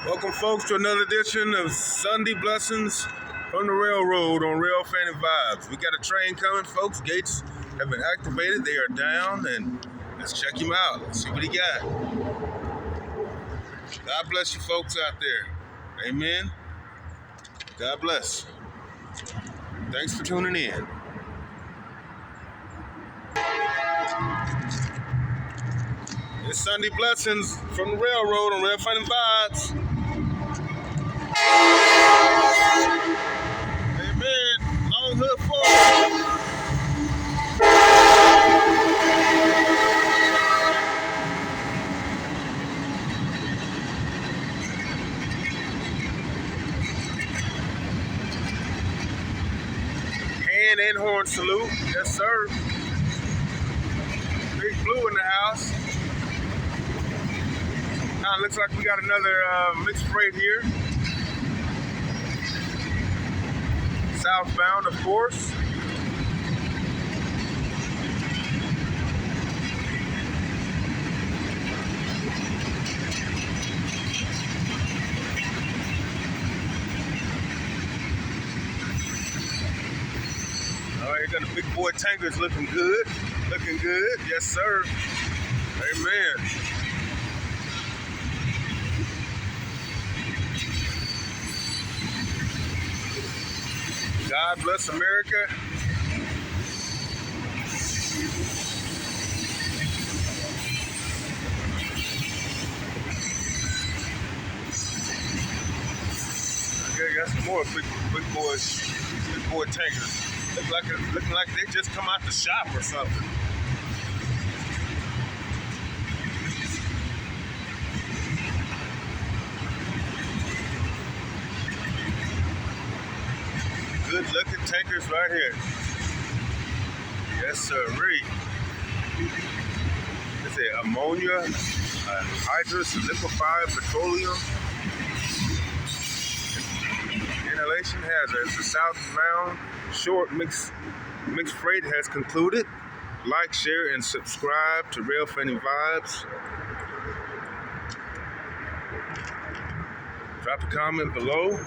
Welcome, folks, to another edition of Sunday Blessings from the Railroad on Rail Fanny Vibes. We got a train coming, folks. Gates have been activated. They are down, and let's check him out. Let's see what he got. God bless you, folks out there. Amen. God bless. Thanks for tuning in. It's Sunday Blessings from the Railroad on Rail Fanny Vibes. Amen. Long hood forward. Hand and horn salute. Yes, sir. Big Blue in the house. Now it looks like we got another mixed freight here. Southbound, of course. All right, got the big boy tankers looking good. Looking good. Yes, sir. Amen. God bless America. Okay, got some more big boy tankers. Looking like they just come out the shop or something. Good looking tankers right here. Yes, sirree. It's a ammonia, hydrous liquefied petroleum. Inhalation hazards. The southbound short mixed freight has concluded. Like, share, and subscribe to Rail Fanny Vibes. Drop a comment below.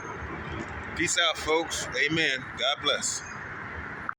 Peace out, folks. Amen. God bless.